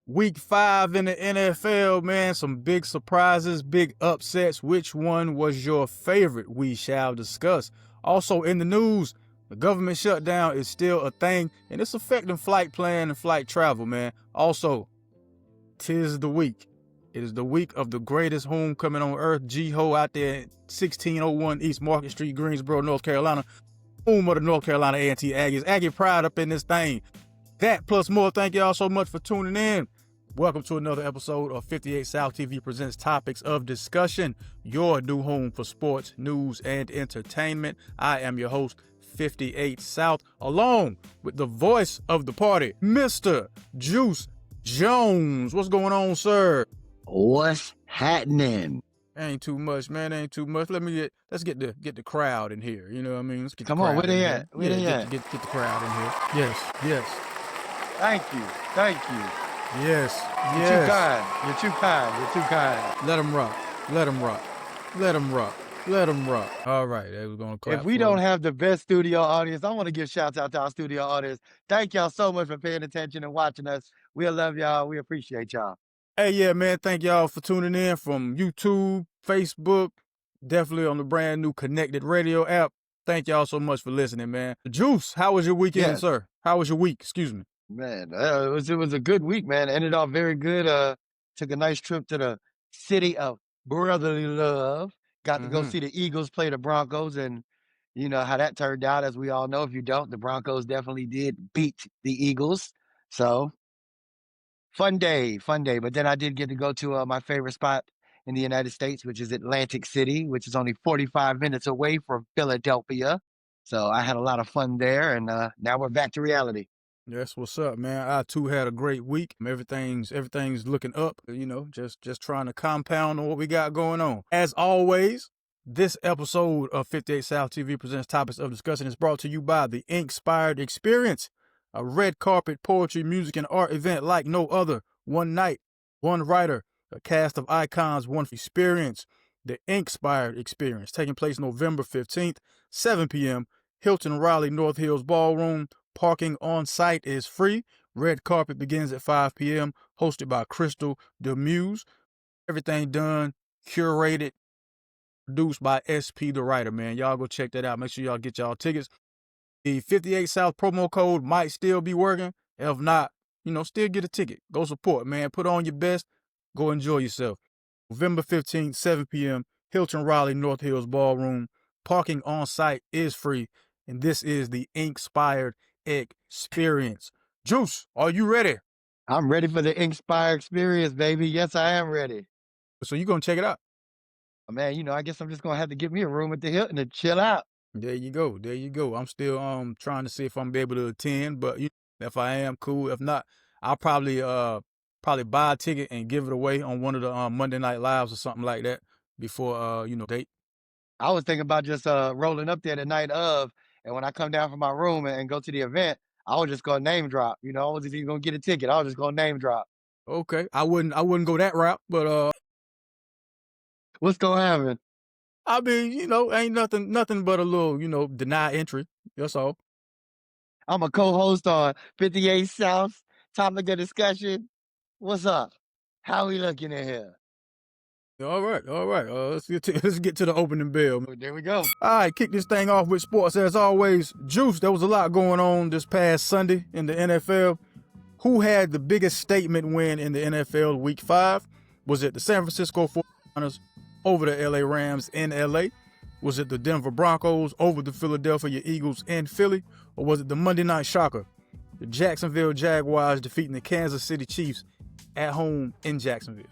Week 5 in the NFL, man. Some big surprises, big upsets. Which one was your favorite? We shall discuss. Also in the news, the government shutdown is still a thing, and it's affecting flight plan and flight travel, man. Also, 'tis the week. It is the week of the greatest homecoming on earth, GHOE out there at 1601 East Market Street, Greensboro, North Carolina. Home of the North Carolina A&T Aggies. Aggie pride up in this thing. That plus more. Thank y'all so much for tuning in. Welcome to another episode of 58South TV presents Topics of Discussion, your new home for sports, news, and entertainment. I am your host, 58South, along with the voice of the party, Mr. Juice Jones. What's going on, sir? What's happening? Ain't too much, man. Ain't too much. Let's get the crowd in here. You know what I mean? Let's get Come the on, crowd where they in at? here. Where they at? Get the crowd in here. Yes. Thank you. Yes. You're too kind. Let them rock. All right, we're gonna clap. If we don't have the best studio audience, I want to give shouts out to our studio audience. Thank y'all so much for paying attention and watching us. We love y'all. We appreciate y'all. Hey, yeah, man. Thank y'all for tuning in from YouTube, Facebook, definitely on the brand new Connected Radio app. Thank y'all so much for listening, man. Juice, how was your weekend, sir? How was your week? Excuse me. Man, it was a good week, man. Ended off very good. Took a nice trip to the city of brotherly love. Got to go see the Eagles play the Broncos, and you know how that turned out. As we all know, if you don't, the Broncos definitely did beat the Eagles. So fun day. But then I did get to go to my favorite spot in the United States, which is Atlantic City, which is only 45 minutes away from Philadelphia. So I had a lot of fun there, and now we're back to reality. Yes, what's up, man? I too had a great week. Everything's looking up, you know, just trying to compound on what we got going on. As always, this episode of 58 South TV presents Topics of Discussion is brought to you by the INXPIRED Experience, a red carpet poetry, music, and art event like no other. One night, one writer, a cast of icons, one experience. The INXPIRED Experience, taking place November 15th, 7 p.m., Hilton Raleigh North Hills Ballroom. Parking on site is free. Red carpet begins at 5 p.m. Hosted by Crystal DeMuse. Everything done, curated, produced by SP the writer, man. Y'all go check that out. Make sure y'all get y'all tickets. The 58 South promo code might still be working. If not, you know, still get a ticket. Go support, man. Put on your best. Go enjoy yourself. November 15th, 7 p.m. Hilton Raleigh North Hills Ballroom. Parking on site is free. And this is the INXPIRED Experience. Juice, are you ready? I'm ready for the INXPIRED Experience, baby. Yes, I am ready. So you gonna check it out? Man, you know, I guess I'm just gonna have to get me a room at the Hilton to chill out. There you go. I'm still trying to see if I'm gonna be able to attend, but if I am, cool. If not, I'll probably buy a ticket and give it away on one of the Monday Night Lives or something like that before date. I was thinking about just rolling up there the night of, and when I come down from my room and go to the event, I was just gonna name drop. You know, I wasn't even gonna get a ticket. I was just gonna name drop. Okay, I wouldn't go that route, but what's gonna happen? I mean, you know, ain't nothing but a little, you know, deny entry. That's all. I'm a co-host on 58 South Topic of Discussion. What's up? How we looking in here? All right. Let's get to the opening bell. There we go. All right, kick this thing off with sports as always. Juice, there was a lot going on this past Sunday in the NFL. Who had the biggest statement win in the NFL Week 5? Was it the San Francisco 49ers over the LA Rams in LA? Was it the Denver Broncos over the Philadelphia Eagles in Philly? Or was it the Monday Night Shocker, the Jacksonville Jaguars defeating the Kansas City Chiefs at home in Jacksonville?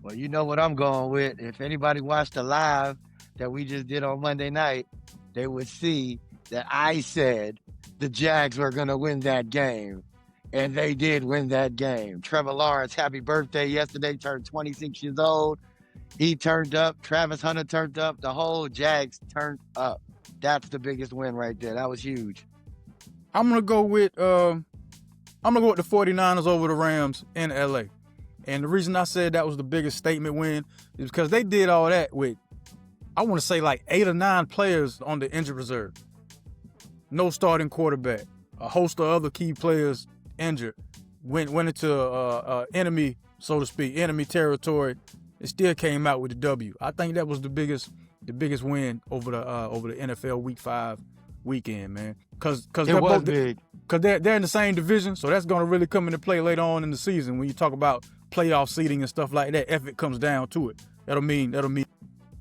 Well, you know what I'm going with. If anybody watched the live that we just did on Monday night, they would see that I said the Jags were going to win that game. And they did win that game. Trevor Lawrence, happy birthday yesterday, turned 26 years old. He turned up. Travis Hunter turned up. The whole Jags turned up. That's the biggest win right there. That was huge. I'm going to go with the 49ers over the Rams in LA. And the reason I said that was the biggest statement win is because they did all that with, I want to say like 8 or 9 players on the injured reserve. No starting quarterback. A host of other key players injured. went into enemy, so to speak, enemy territory. It still came out with the W. I think that was the biggest win over the NFL Week 5 weekend, man. Cause it was big. Cause they're in the same division, so that's gonna really come into play later on in the season when you talk about playoff seeding and stuff like that. If it comes down to it, that'll mean.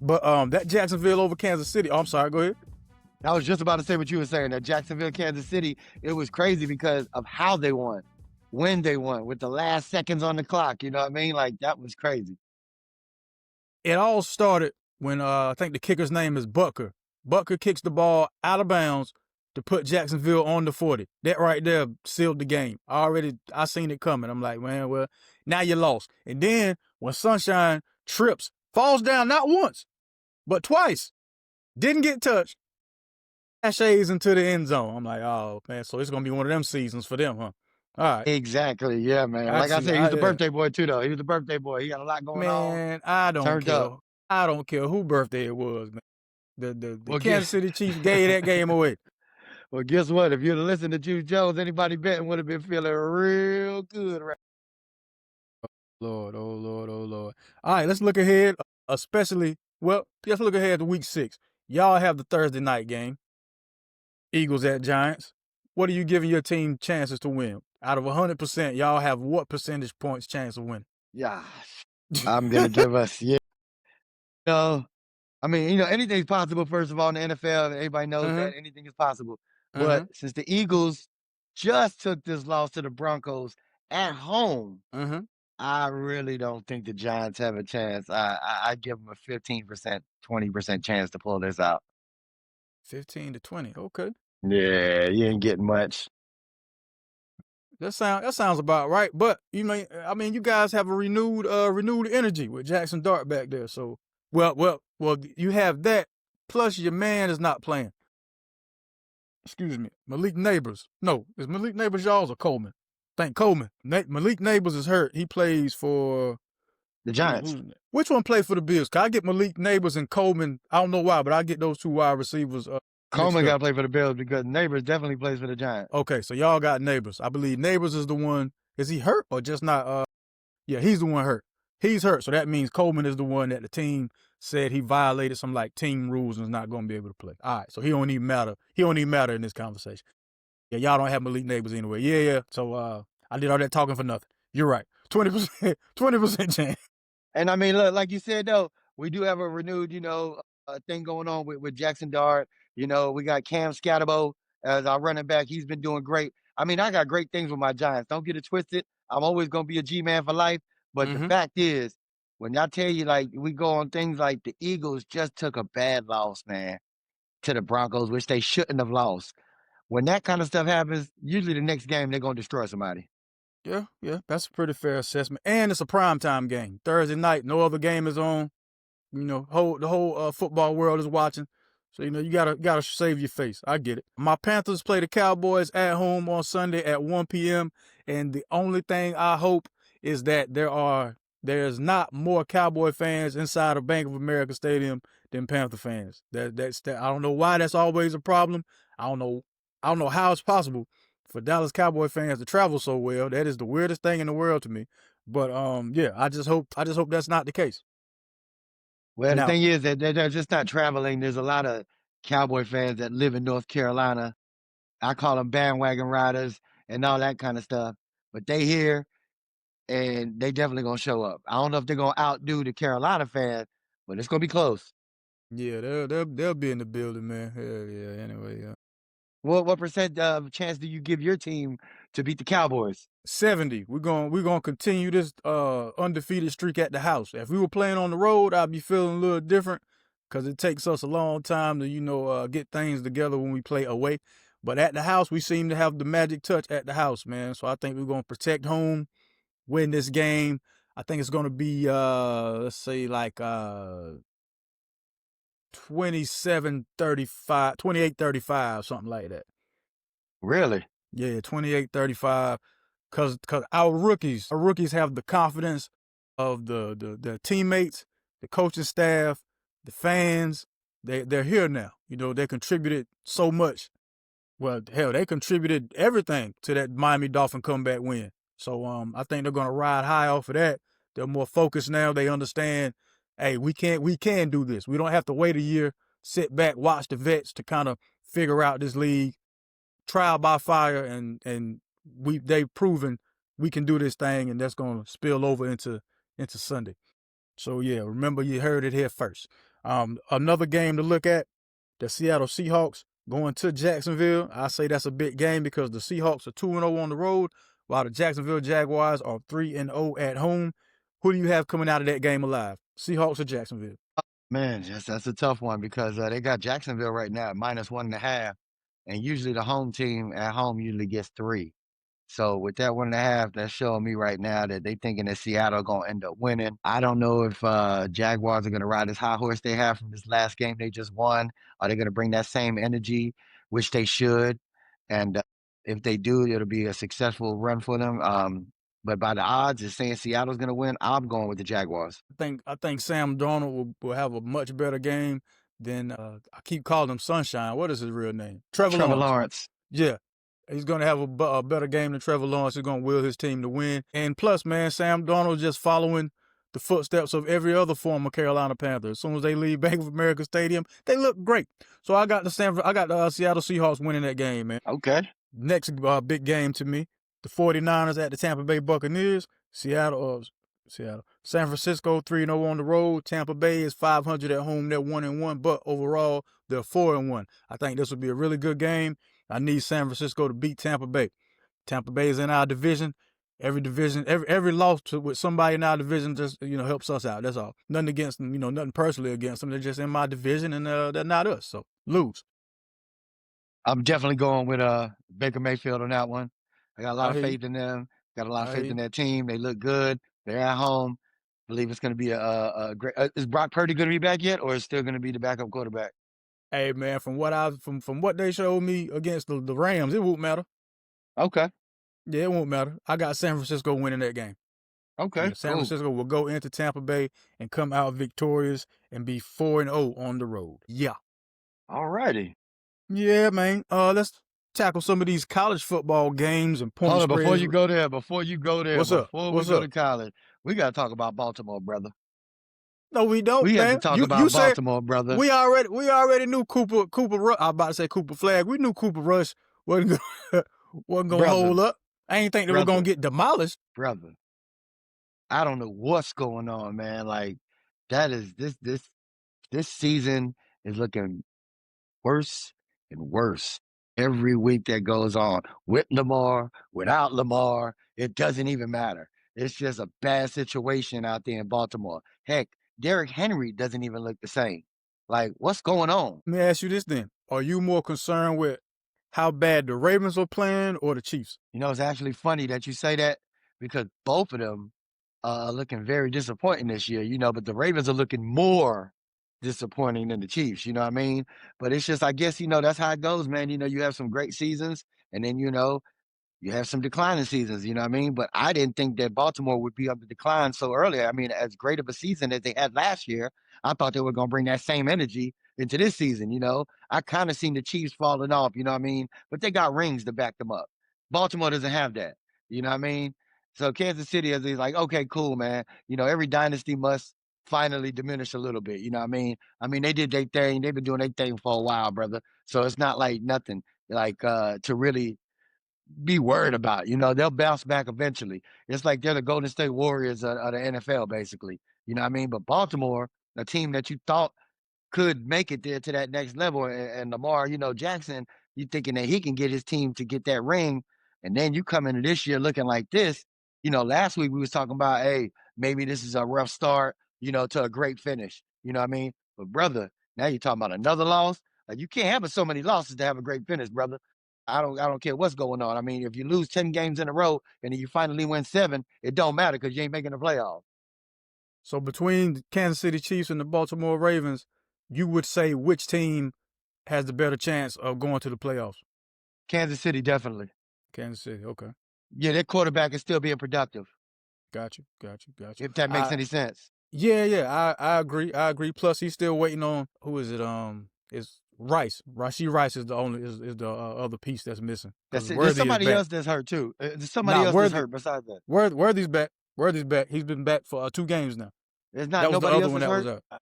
But that Jacksonville over Kansas City. Oh, I'm sorry. Go ahead. I was just about to say what you were saying. That Jacksonville, Kansas City, it was crazy because of how they won, when they won, with the last seconds on the clock. You know what I mean? Like, that was crazy. It all started when I think the kicker's name is Butker. Butker kicks the ball out of bounds to put Jacksonville on the 40. That right there sealed the game. I seen it coming. I'm like, man, well, now you lost. And then when Sunshine trips, falls down not once, but twice, didn't get touched, sashays into the end zone. I'm like, oh, man, so it's going to be one of them seasons for them, huh? All right. Exactly. Yeah, man. Like I said, he was the birthday boy, too, though. He was the birthday boy. He got a lot going on. Man, I don't care. I don't care whose birthday it was, man. The Kansas City Chiefs gave that game away. Well, guess what? If you'd have listened to Juice Jones, anybody betting would have been feeling real good, right? Lord, oh Lord, oh Lord. All right, let's look ahead, let's look ahead to week 6. Y'all have the Thursday night game. Eagles at Giants. What are you giving your team chances to win? Out of 100%, y'all have what percentage points chance of winning? Yeah, I'm going to give us, I mean, anything's possible, first of all, in the NFL. Everybody knows that anything is possible. But since the Eagles just took this loss to the Broncos at home, I really don't think the Giants have a chance. I give them a 15%, 20% chance to pull this out. 15 to 20, okay. Yeah, you ain't getting much. That sounds about right. But you guys have a renewed energy with Jackson Dart back there. So well, you have that. Plus your man is not playing. Excuse me, Malik Neighbors. No, is Malik Neighbors y'all's or Coleman? Think Coleman. Malik Neighbors is hurt. He plays for the Giants. Which one played for the Bills? Cause I get Malik Neighbors and Coleman. I don't know why, but I get those two wide receivers. Coleman got to play for the Bills because Neighbors definitely plays for the Giants. Okay, so y'all got Neighbors. I believe Neighbors is the one. Is he hurt or just not? Yeah, he's the one hurt. He's hurt, so that means Coleman is the one that the team said he violated some team rules and is not going to be able to play. All right, so he don't even matter. He don't even matter in this conversation. Yeah, y'all don't have Malik Neighbors anyway. Yeah. So I did all that talking for nothing. You're right. 20% chance. And I mean, look, like you said though, we do have a renewed, thing going on with Jackson Dart. We got Cam Scatterbo as our running back. He's been doing great. I mean, I got great things with my Giants. Don't get it twisted. I'm always going to be a G-man for life. But the fact is, when I tell you, we go on things like the Eagles just took a bad loss, man, to the Broncos, which they shouldn't have lost. When that kind of stuff happens, usually the next game, they're going to destroy somebody. Yeah, that's a pretty fair assessment. And it's a primetime game. Thursday night, no other game is on. The whole football world is watching. So, you gotta save your face. I get it. My Panthers play the Cowboys at home on Sunday at 1 p.m. And the only thing I hope is that there's not more Cowboy fans inside of Bank of America Stadium than Panther fans. That's I don't know why that's always a problem. I don't know how it's possible for Dallas Cowboy fans to travel so well. That is the weirdest thing in the world to me. But I just hope that's not the case. Well, the thing is that they're just not traveling. There's a lot of Cowboy fans that live in North Carolina. I call them bandwagon riders and all that kind of stuff. But they here, and they definitely going to show up. I don't know if they're going to outdo the Carolina fans, but it's going to be close. Yeah, they'll be in the building, man. Hell yeah, anyway, yeah. What percent chance do you give your team to beat the Cowboys? 70. We're gonna continue this undefeated streak at the house. If we were playing on the road, I'd be feeling a little different because it takes us a long time to get things together when we play away. But at the house, we seem to have the magic touch at the house, man. So I think we're gonna protect home, win this game. I think it's gonna be let's say 27-35, 28-35, something like that. Really? Yeah, 28-35. Cause our rookies have the confidence of the teammates, the coaching staff, the fans. They're here now. They contributed so much. Well, hell, they contributed everything to that Miami Dolphin comeback win. So I think they're gonna ride high off of that. They're more focused now. They understand, hey, we can do this. We don't have to wait a year, sit back, watch the vets to kind of figure out this league, trial by fire, and they've proven we can do this thing, and that's gonna spill over into Sunday. So yeah, remember you heard it here first. Another game to look at, the Seattle Seahawks going to Jacksonville. I say that's a big game because the Seahawks are 2-0 on the road, while the Jacksonville Jaguars are 3-0 at home. Who do you have coming out of that game alive? Seahawks or Jacksonville? Man, that's a tough one because they got Jacksonville right now at -1.5, and usually the home team at home usually gets 3. So with that 1.5, that's showing me right now that they thinking that Seattle gonna end up winning. I don't know if Jaguars are gonna ride this high horse they have from this last game they just won. Are they gonna bring that same energy, which they should? And if they do, it'll be a successful run for them. But by the odds, it's saying Seattle's gonna win. I'm going with the Jaguars. I think Sam Darnold will have a much better game than I keep calling him Sunshine. What is his real name? Trevor Trevor Lawrence. Lawrence. Yeah. He's going to have a better game than Trevor Lawrence. He's going to will his team to win. And plus, man, Sam Darnold just following the footsteps of every other former Carolina Panther. As soon as they leave Bank of America Stadium, they look great. So I got the Seattle Seahawks winning that game, man. Okay. Next big game to me, the 49ers at the Tampa Bay Buccaneers. San Francisco 3-0 on the road. Tampa Bay is 500 at home. They're 1-1, but overall they're 4-1. I think this will be a really good game. I need San Francisco to beat Tampa Bay. Tampa Bay is in our division. Every loss with somebody in our division just helps us out. That's all. Nothing against them. Nothing personally against them. They're just in my division, and they're not us. So lose. I'm definitely going with Baker Mayfield on that one. I got a lot of I faith in them. Got a lot of faith in hear that team. They look good. They're at home. Believe it's going to be a great. Is Brock Purdy going to be back yet, or is still going to be the backup quarterback? Hey man, from what they showed me against the Rams, it won't matter. Okay. Yeah, it won't matter. I got San Francisco winning that game. Okay. Yeah, San Cool. Francisco will go into Tampa Bay and come out victorious and be 4-0 on the road. Yeah. All righty. Yeah, man. Let's tackle some of these college football games and point Hold on, spreads. before you go there, What's up? before we What's go up? to college, we got to talk about Baltimore, brother. No, we don't, We have man. to talk You about said Baltimore, brother. we already knew Cooper Rush. I was about to say Cooper Flag. We knew Cooper Rush wasn't gonna hold up. I ain't think they were gonna get demolished. Brother. I don't know what's going on, man. Like that is this season is looking worse and worse every week that goes on. With Lamar, without Lamar, it doesn't even matter. It's just a bad situation out there in Baltimore. Heck, Derrick Henry doesn't even look the same. Like, what's going on? Let me ask you this then. Are you more concerned with how bad the Ravens are playing or the Chiefs? It's actually funny that you say that because both of them are looking very disappointing this year, but the Ravens are looking more disappointing than the Chiefs, you know what I mean? But it's just, I guess, that's how it goes, man. You have some great seasons and then, you have some declining seasons, you know what I mean? But I didn't think that Baltimore would be on the decline so early. I mean, as great of a season as they had last year, I thought they were going to bring that same energy into this season. I kind of seen the Chiefs falling off, you know what I mean? But they got rings to back them up. Baltimore doesn't have that, you know what I mean? So Kansas City is like, okay, cool, man. Every dynasty must finally diminish a little bit, you know what I mean? I mean, they did their thing. They've been doing their thing for a while, brother. So it's not like nothing like to really be worried about. They'll bounce back eventually. It's like they're the Golden State Warriors of the NFL, basically. You know what I mean? But Baltimore, a team that you thought could make it there to that next level, and Lamar, Jackson, you thinking that he can get his team to get that ring, and then you come into this year looking like this. Last week we was talking about, hey, maybe this is a rough start, to a great finish. You know what I mean? But brother, now you're talking about another loss. Like you can't have so many losses to have a great finish, brother. I don't care what's going on. I mean, if you lose 10 games in a row and then you finally win 7, it don't matter because you ain't making the playoffs. So between the Kansas City Chiefs and the Baltimore Ravens, you would say which team has the better chance of going to the playoffs? Kansas City, definitely. Kansas City, okay. Yeah, their quarterback is still being productive. Got you. If that makes any sense. Yeah, I agree. Plus he's still waiting on who is it? Rashee Rice is the only is the other piece that's missing because That's it. There's Worthy is somebody back. else that's hurt too. There's somebody Nah, else that's Worthy hurt besides that. Worthy's back. Worthy's back. He's been back for 2 games now. There's not That was the nobody other else one that's that was hurt. out.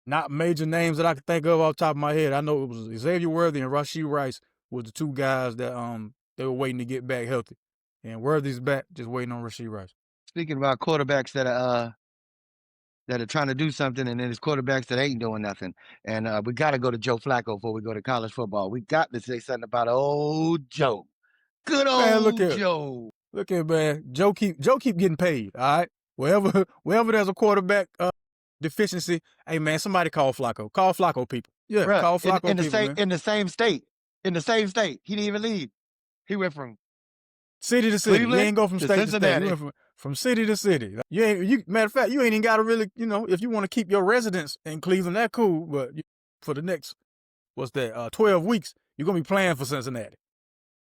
Not major names that I could think of off the top of my head. I know it was Xavier Worthy and Rashee Rice was the 2 guys that they were waiting to get back healthy, and Worthy's back, just waiting on Rashee Rice. Speaking about quarterbacks that are trying to do something, and then there's quarterbacks that ain't doing nothing. And we got to go to Joe Flacco before we go to college football. We got to say something about old Joe. Good Man, old Joe. Look at man, Joe keep getting paid. All right, wherever there's a quarterback deficiency, hey man, somebody call Flacco. Call Flacco people. Yeah, Bruh, call Flacco in the people, same man. in the same state. In the same state. He didn't even leave. He went from city to city. Cleveland You ain't go from to state Cincinnati. to state. You went from city to city. Matter of fact, you ain't even got to really, if you want to keep your residence in Cleveland, that's cool. But for the next, 12 weeks, you're gonna be playing for Cincinnati.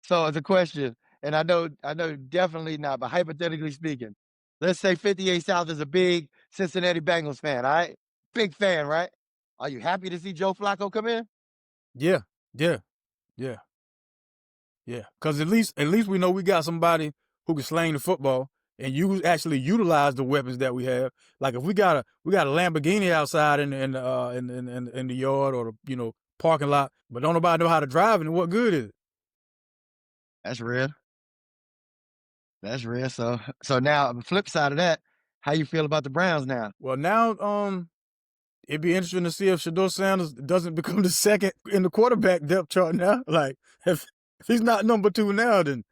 So it's a question, and I know definitely not, but hypothetically speaking, let's say 58South is a big Cincinnati Bengals fan, all right? Big fan, right? Are you happy to see Joe Flacco come in? Yeah, yeah, yeah, yeah. Because at least we know we got somebody who can sling the football and actually utilize the weapons that we have. Like if we got a Lamborghini outside in the yard or the parking lot, but don't nobody know how to drive it, and what good is it? That's real. That's real. So now, the flip side of that, how you feel about the Browns now? Well, now it'd be interesting to see if Shedeur Sanders doesn't become the second in the quarterback depth chart now. Like if he's not number 2 now, then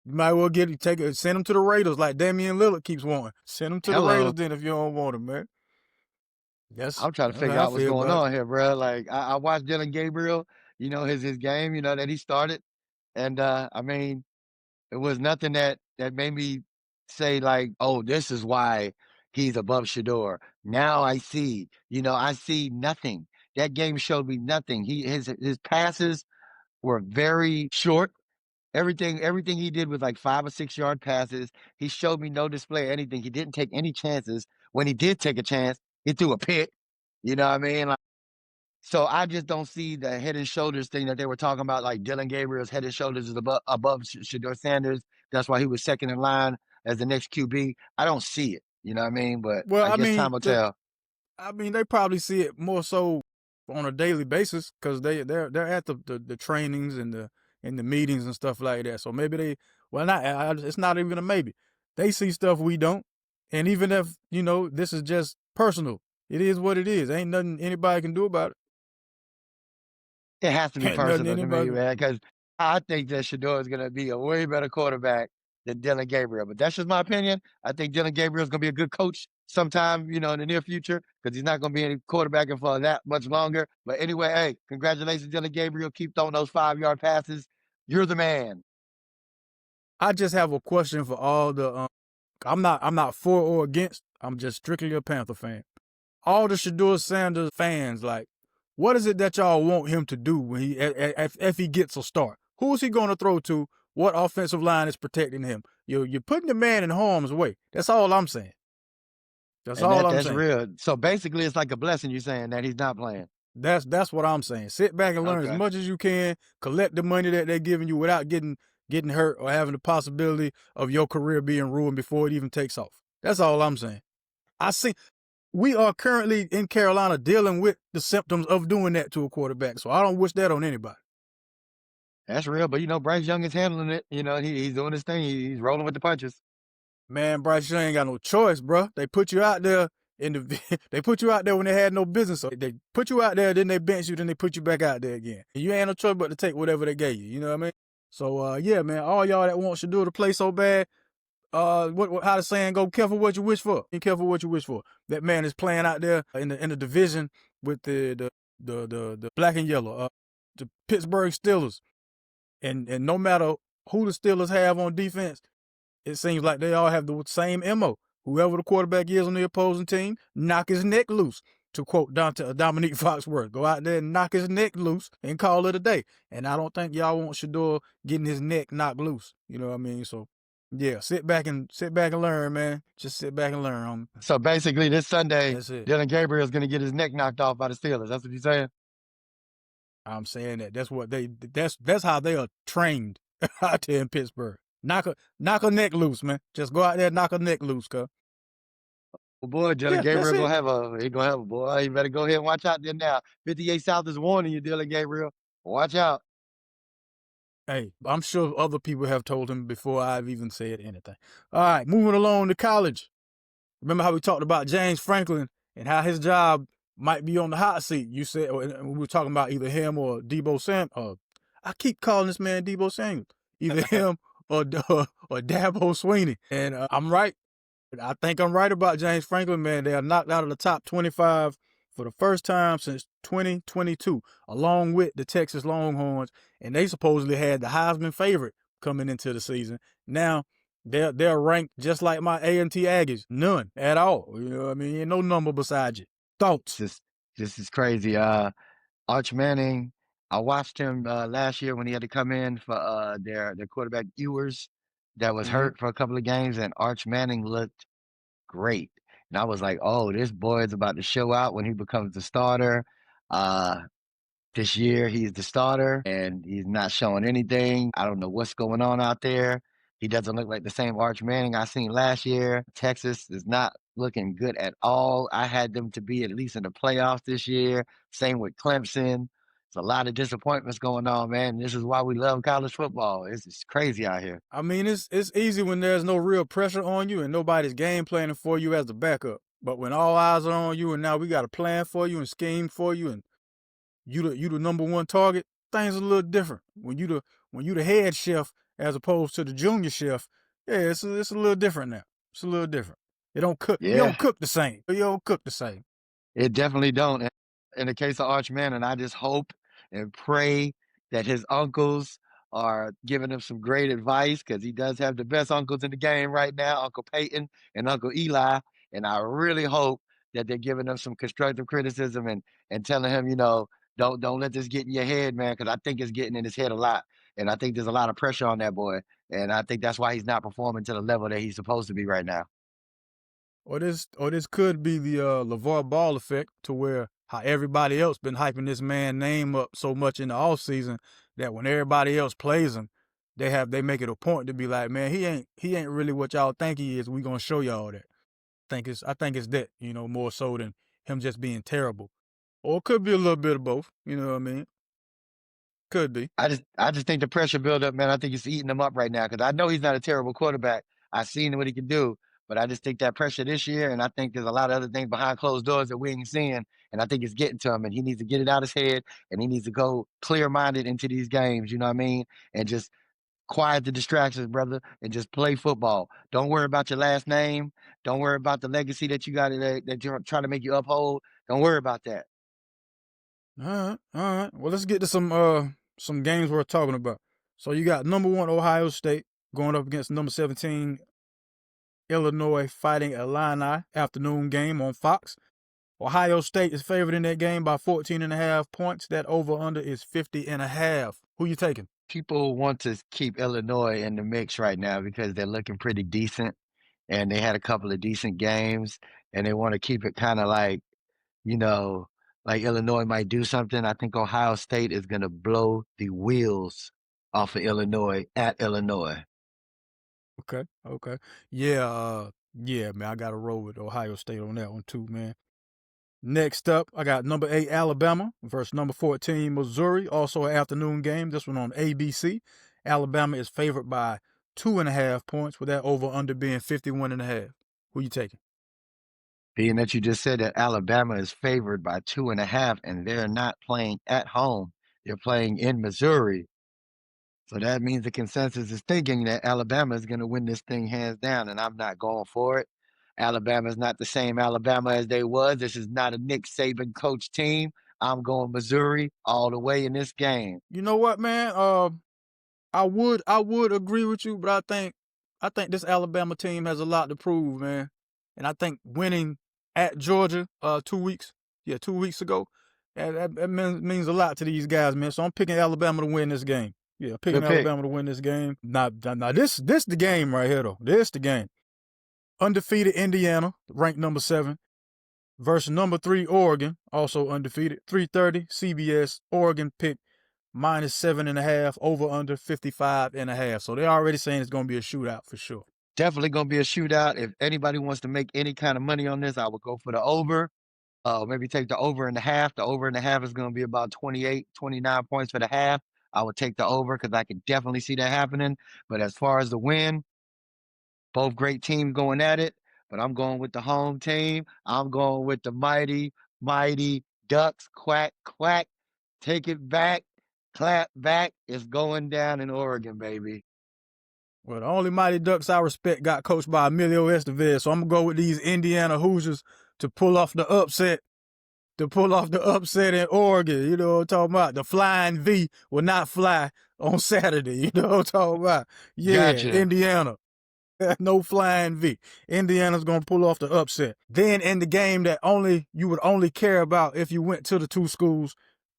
you might well send him to the Raiders like Damian Lillard keeps wanting. Send him to the Raiders then if you don't want him, man. I'm trying to figure out what's going on here, bro. Like I watched Dylan Gabriel, his game, that he started, and I mean, it was nothing that made me say like, oh, this is why he's above Shedeur. Now I see, I see nothing. That game showed me nothing. His passes were very short. Everything he did was like 5 or 6 yard passes. He showed me no display of anything. He didn't take any chances. When he did take a chance, he threw a pick. You know what I mean? Like, so I just don't see the head and shoulders thing that they were talking about. Like Dylan Gabriel's head and shoulders is above Shedeur Sanders. That's why he was second in line as the next QB. I don't see it. You know what I mean? But I guess time will tell. They probably see it more so on a daily basis because they're at the trainings and the meetings and stuff like that. So maybe it's not even a maybe. They see stuff we don't, and even if this is just personal, it is what it is. Ain't nothing anybody can do about it. It has to be personal to me, man, because I think that Shedeur is going to be a way better quarterback than Dylan Gabriel. But that's just my opinion. I think Dylan Gabriel is going to be a good coach sometime, in the near future, because he's not going to be any quarterbacking for that much longer. But anyway, hey, congratulations, Dylan Gabriel. Keep throwing those 5-yard passes. You're the man. I just have a question for all the. I'm not for or against. I'm just strictly a Panther fan. All the Shedeur Sanders fans, like, what is it that y'all want him to do when if he gets a start? Who is he going to throw to? What offensive line is protecting him? You're putting the man in harm's way. That's all I'm saying. That's real. So basically, it's like a blessing you're saying that he's not playing. That's what I'm saying. Sit back and learn as much as you can. Collect the money that they're giving you without getting hurt or having the possibility of your career being ruined before it even takes off. That's all I'm saying. We are currently in Carolina dealing with the symptoms of doing that to a quarterback. So I don't wish that on anybody. That's real. But, Bryce Young is handling it. He's doing his thing. He's rolling with the punches. Man, Bryce Young ain't got no choice, bro. They put you out there they put you out there when they had no business. So they put you out there, then they bench you, then they put you back out there again. You ain't no choice but to take whatever they gave you. You know what I mean? So, yeah, man, all y'all that want Shedeur to play so bad, how the saying go, careful what you wish for. Be careful what you wish for. That man is playing out there in the division with the black and yellow, the Pittsburgh Steelers. And no matter who the Steelers have on defense, it seems like they all have the same MO. Whoever the quarterback is on the opposing team, knock his neck loose. To quote Dominique Foxworth, go out there and knock his neck loose and call it a day. And I don't think y'all want Shedeur getting his neck knocked loose. You know what I mean? So, yeah, sit back and learn, man. Just sit back and learn. So basically, this Sunday, Dylan Gabriel is going to get his neck knocked off by the Steelers. That's what you're saying? I'm saying that's how they are trained out there in Pittsburgh. Knock a neck loose, man. Just go out there and knock a neck loose, cuz. Well, boy, Dylan Yeah, that's Gabriel it. he gonna have a boy. You better go ahead and watch out there now. 58 South is warning you, Dylan Gabriel. Watch out. Hey, I'm sure other people have told him before I've even said anything. All right, moving along to college. Remember how we talked about James Franklin and how his job might be on the hot seat? You said we were talking about either him or Debo Sam. I keep calling this man Debo Samuel. Either him or Dabo Sweeney. And I'm right. I think I'm right about James Franklin, man. They are knocked out of the top 25 for the first time since 2022, along with the Texas Longhorns, and they supposedly had the Heisman favorite coming into the season. Now they're ranked just like my A&T Aggies, none at all. You know what I mean? Ain't no number beside you. Thoughts? This is crazy. Arch Manning, I watched him last year when he had to come in for their quarterback Ewers that was hurt for a couple of games, and Arch Manning looked great. And I was like, oh, this boy is about to show out when he becomes the starter. Uh, this year, he's the starter and he's not showing anything. I don't know what's going on out there. He doesn't look like the same Arch Manning I seen last year. Texas is not looking good at all. I had them to be at least in the playoffs this year. Same with Clemson. There's a lot of disappointments going on, man. This is why we love college football. It's crazy out here. I mean, it's easy when there's no real pressure on you and nobody's game planning for you as the backup. But when all eyes are on you and now we got a plan for you and scheme for you and you the number one target, things are a little different. When you the head chef as opposed to the junior chef, yeah, it's a little different now. It's a little different. It don't cook. You Yeah. don't cook the same. You don't cook the same. It definitely don't. In the case of Arch Manning, I just hope and pray that his uncles are giving him some great advice because he does have the best uncles in the game right now, Uncle Peyton and Uncle Eli. And I really hope that they're giving him some constructive criticism and telling him, don't let this get in your head, man, because I think it's getting in his head a lot. And I think there's a lot of pressure on that boy. And I think that's why he's not performing to the level that he's supposed to be right now. Or this could be the LeVar Ball effect, to where how everybody else been hyping this man name up so much in the offseason that when everybody else plays him, they make it a point to be like, man, he ain't really what y'all think he is. We gonna show y'all that. I think it's that, more so than him just being terrible. Or it could be a little bit of both. You know what I mean? Could be. I just think the pressure buildup, man, I think it's eating him up right now because I know he's not a terrible quarterback. I've seen what he can do, but I just think that pressure this year, and I think there's a lot of other things behind closed doors that we ain't seeing, and I think it's getting to him, and he needs to get it out his head, and he needs to go clear-minded into these games, you know what I mean? And just quiet the distractions, brother, and just play football. Don't worry about your last name. Don't worry about the legacy that you got that you're trying to make you uphold. Don't worry about that. All right. Well, let's get to some games worth talking about. So you got number 1 Ohio State going up against number 17 Illinois Fighting Illini, afternoon game on Fox. Ohio State is favored in that game by 14.5 points. That over-under is 50.5. Who you taking? People want to keep Illinois in the mix right now because they're looking pretty decent and they had a couple of decent games and they want to keep it kind of you know, like Illinois might do something. I think Ohio State is going to blow the wheels off of Illinois at Illinois. Okay. Yeah, man, I got to roll with Ohio State on that one too, man. Next up, I got number 8 Alabama versus number 14 Missouri, also an afternoon game. This one on ABC. Alabama is favored by 2.5 points, with that over-under being 51.5. Who you taking? Being that you just said that Alabama is favored by 2.5 and they're not playing at home, they're playing in Missouri. So that means the consensus is thinking that Alabama is going to win this thing hands down, and I'm not going for it. Alabama is not the same Alabama as they was. This is not a Nick Saban coach team. I'm going Missouri all the way in this game. You know what, man? I would agree with you, but I think this Alabama team has a lot to prove, man. And I think winning at Georgia 2 weeks ago, that means a lot to these guys, man. So I'm picking Alabama to win this game. Yeah, picking Good pick. Alabama to win this game. Now this the game right here though. This the game. Undefeated Indiana, ranked number 7, versus number 3 Oregon, also undefeated. 3:30 CBS. Oregon picked -7.5, over under 55.5. So they're already saying it's going to be a shootout for sure. Definitely going to be a shootout. If anybody wants to make any kind of money on this, I would go for the over. Maybe take the over in the half. The over in the half is going to be about 28, 29 points for the half. I would take the over because I could definitely see that happening. But as far as the win, both great teams going at it. But I'm going with the home team. I'm going with the mighty, mighty Ducks. Quack, quack. Take it back. Clap back. It's going down in Oregon, baby. Well, the only Mighty Ducks I respect got coached by Emilio Estevez, so I'm going to go with these Indiana Hoosiers to pull off the upset. In Oregon. You know what I'm talking about? The flying V will not fly on Saturday. You know what I'm talking about? Yeah, Gotcha. Indiana. No flying V. Indiana's going to pull off the upset. Then in the game that you would only care about if you went to the two schools,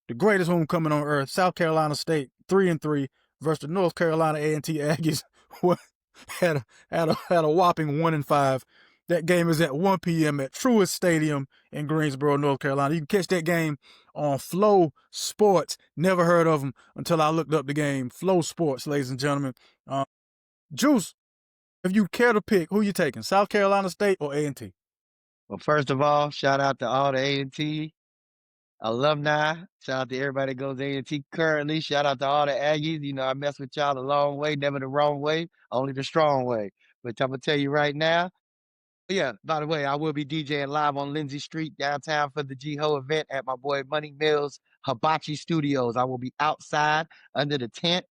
the greatest homecoming on earth, South Carolina State, 3-3 versus the North Carolina A&T Aggies, had a whopping 1-5. That game is at 1 p.m. at Truist Stadium in Greensboro, North Carolina. You can catch that game on Flow Sports. Never heard of them until I looked up the game. Flow Sports, ladies and gentlemen. Juice, if you care to pick, who you taking, South Carolina State or A&T? Well, first of all, shout out to all the A&T alumni. Shout out to everybody that goes A&T currently. Shout out to all the Aggies. You know, I mess with y'all the long way, never the wrong way, only the strong way. But I'm going to tell you right now, yeah, by the way, I will be DJing live on Lindsay Street downtown for the GHOE event at my boy Money Mills Hibachi Studios. I will be outside under the tent,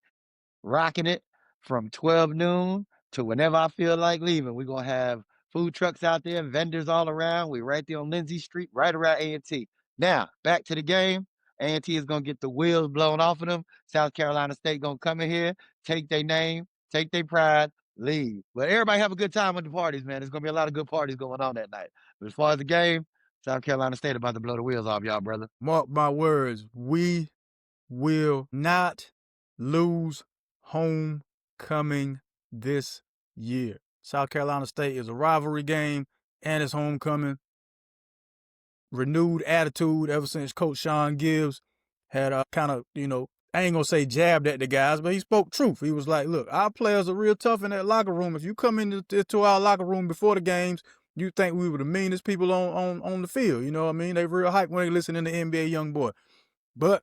rocking it from 12 noon to whenever I feel like leaving. We're going to have food trucks out there, vendors all around. We're right there on Lindsay Street, right around A&T. Now, back to the game. A&T is going to get the wheels blown off of them. South Carolina State going to come in here, take their name, take their pride, leave. But everybody have a good time with the parties, man. There's going to be a lot of good parties going on that night. But as far as the game, South Carolina State about to blow the wheels off y'all, brother. Mark my words, we will not lose homecoming this year. South Carolina State is a rivalry game and it's homecoming. Renewed attitude ever since Coach Sean Gibbs had kind of, I ain't going to say jabbed at the guys, but he spoke truth. He was like, look, our players are real tough in that locker room. If you come into our locker room before the games, you think we were the meanest people on the field. You know what I mean? They real hype when they listening to NBA Youngboy. But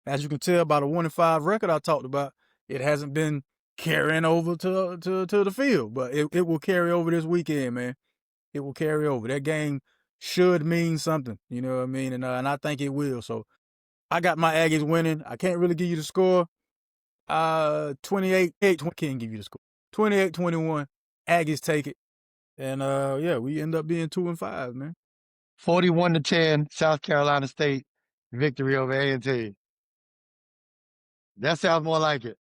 as you can tell by the 1-5 record I talked about, it hasn't been carrying over to the field. But it will carry over this weekend, man. It will carry over. That game should mean something, you know what I mean? And I think it will. So I got my Aggies winning. I can't really give you the score. 28, can't give you the score. 28-21, Aggies take it. And we end up being 2-5, man. 41-10, South Carolina State victory over A&T. That sounds more like it.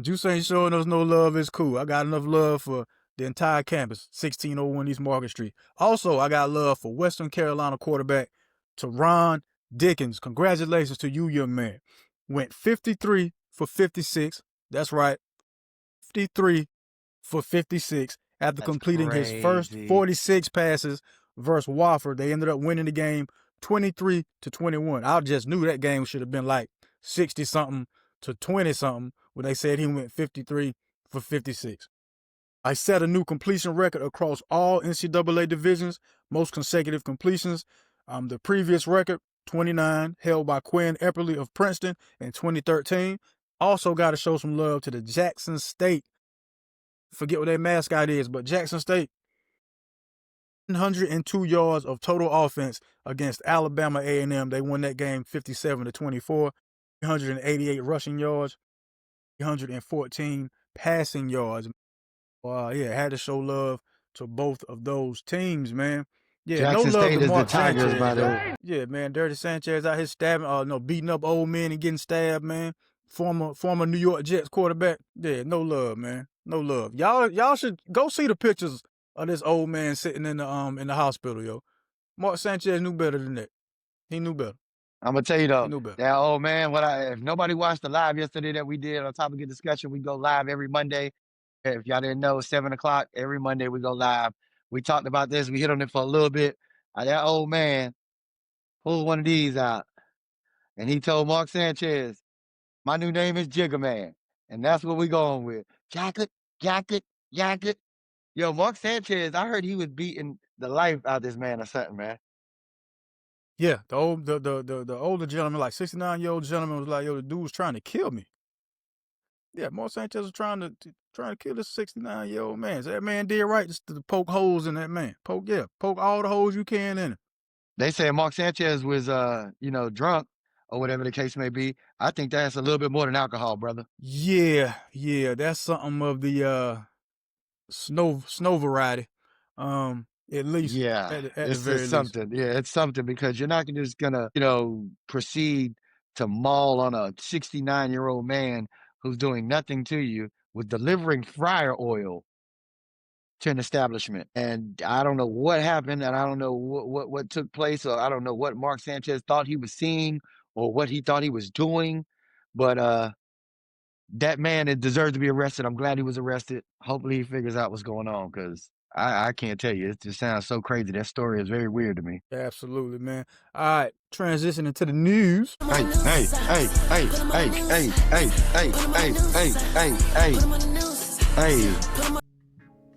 Juice ain't showing us no love. It's cool. I got enough love for the entire campus, 1601 East Market Street. Also, I got love for Western Carolina quarterback Teron Dickens. Congratulations to you, young man. Went 53 for 56. That's right. 53 for 56 after completing his first 46 passes versus Wofford. They ended up winning the game 23-21. I just knew that game should have been like 60-something to 20-something when they said he went 53 for 56. I set a new completion record across all NCAA divisions, most consecutive completions. The previous record, 29, held by Quinn Epperly of Princeton in 2013. Also got to show some love to the Jackson State. Forget what their mascot is, but Jackson State, 102 yards of total offense against Alabama A&M. They won that game 57-24. 188 rushing yards, 114 passing yards. Had to show love to both of those teams, man. Yeah, Jackson no love State to is Mark the Tigers, Sanchez. by the way. Yeah, man, Dirty Sanchez out here stabbing, beating up old men and getting stabbed, man. Former New York Jets quarterback. Yeah, no love, man. No love. Y'all should go see the pictures of this old man sitting in the hospital, yo. Mark Sanchez knew better than that. He knew better. I'm gonna tell you though, He knew better. that old man. If nobody watched the live yesterday that we did on Topic of Discussion, we go live every Monday. If y'all didn't know, 7 o'clock every Monday we go live. We talked about this. We hit on it for a little bit. That old man pulled one of these out, and he told Mark Sanchez, "My new name is Jigga Man," and that's what we going with. Jacket, jacket, jacket. Yo, Mark Sanchez, I heard he was beating the life out of this man or something, man. Yeah, the older gentleman, like 69-year-old gentleman, was like, "Yo, the dude was trying to kill me." Yeah, Mark Sanchez was trying to kill this 69-year-old man. So that man did right just to poke holes in that man. Poke all the holes you can in it. They say Mark Sanchez was, drunk or whatever the case may be. I think that's a little bit more than alcohol, brother. Yeah, that's something of the snow variety. At least Yeah, at the it's very just least. something. Yeah, it's something because you're not just gonna, proceed to maul on a 69-year-old man who's doing nothing to you with delivering fryer oil to an establishment. And I don't know what happened, and I don't know what took place, or I don't know what Mark Sanchez thought he was seeing or what he thought he was doing, but that man deserves to be arrested. I'm glad he was arrested. Hopefully he figures out what's going on because I can't tell you. It just sounds so crazy. That story is very weird to me. Absolutely, man. All right, transitioning to the news. Hey, hey, hey, hey, hey, hey, hey, hey, hey, hey, hey, hey,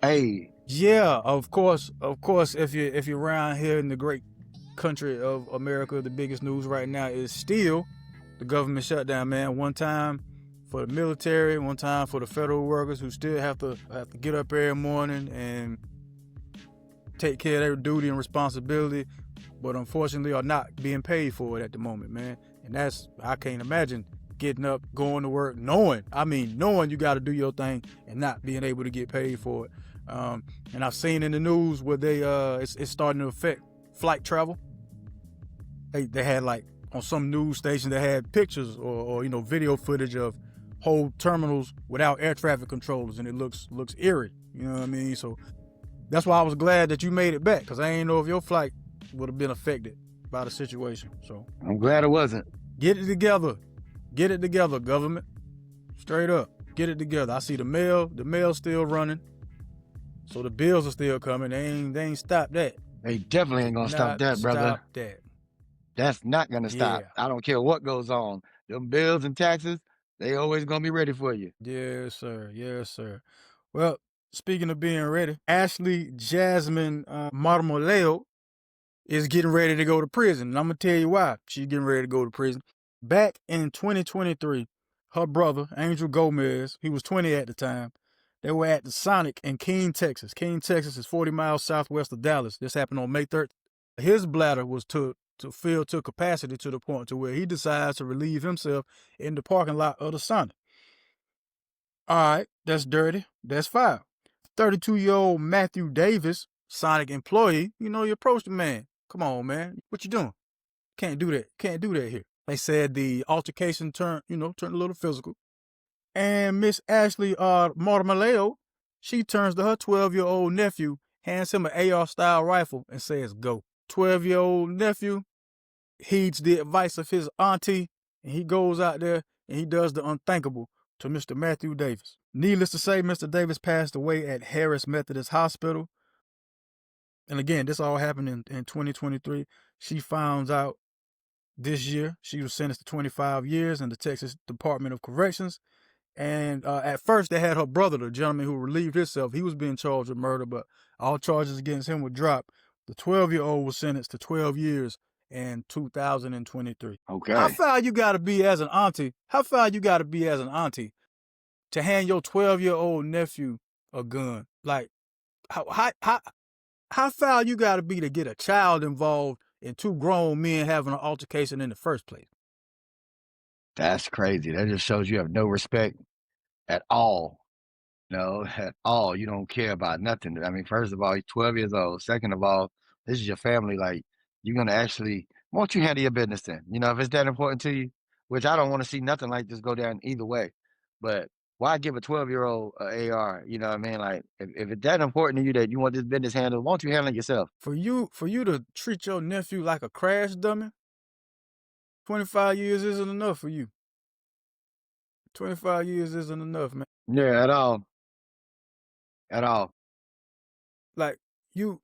hey. Yeah, of course. If you're around here in the great country of America, the biggest news right now is still the government shutdown, man. One time for the military, one time for the federal workers who still have to get up every morning and take care of their duty and responsibility, but unfortunately are not being paid for it at the moment, man. And that's, I can't imagine getting up, going to work, knowing you got to do your thing and not being able to get paid for it. And I've seen in the news where it's starting to affect flight travel. They had, like, on some news station, they had pictures or video footage of whole terminals without air traffic controllers, and it looks eerie. You know what I mean? So that's why I was glad that you made it back, because I ain't know if your flight would have been affected by the situation. So I'm glad it wasn't. Get it together, government. Straight up, get it together. I see the mail's still running, so the bills are still coming. They ain't stopped that. They definitely ain't gonna stop that, brother. Stop that. That's not gonna stop. Yeah. I don't care what goes on. Them bills and taxes, they always gonna be ready for you. Yes, sir. Yes, sir. Well, speaking of being ready, Ashley Jasmine Marmoleo is getting ready to go to prison. And I'm going to tell you why she's getting ready to go to prison. Back in 2023, her brother, Angel Gomez, he was 20 at the time, they were at the Sonic in Keene, Texas. Keene, Texas is 40 miles southwest of Dallas. This happened on May 3rd. His bladder was to fill to capacity to the point to where he decides to relieve himself in the parking lot of the Sonic. All right, that's dirty. That's foul. 32-year-old Matthew Davis, Sonic employee, you approach the man. Come on, man. What you doing? Can't do that. Can't do that here. They said the altercation turned a little physical. And Miss Ashley Marmaleo, she turns to her 12-year-old nephew, hands him an AR-style rifle, and says, go. 12-year-old nephew heeds the advice of his auntie, and he goes out there and he does the unthinkable to Mr. Matthew Davis. Needless to say, Mr. Davis passed away at Harris Methodist Hospital. And again, this all happened in 2023. She found out this year. She was sentenced to 25 years in the Texas Department of Corrections. And at first, they had her brother, the gentleman who relieved himself. He was being charged with murder, but all charges against him were dropped. The 12-year-old was sentenced to 12 years in 2023. Okay. How foul you got to be as an auntie? To hand your 12-year-old nephew a gun? Like, how foul you got to be to get a child involved in two grown men having an altercation in the first place? That's crazy. That just shows you have no respect at all. No, at all. You don't care about nothing. I mean, first of all, he's 12 years old. Second of all, this is your family. Like, you're going to actually, why don't you handle your business then? If it's that important to you, which I don't want to see nothing like this go down either way. But why give a 12-year-old AR? You know what I mean? Like, if it's that important to you that you want this business handled, why don't you handle it yourself? For you to treat your nephew like a crash dummy, 25 years isn't enough for you. 25 years isn't enough, man. Yeah, at all. At all. Like, you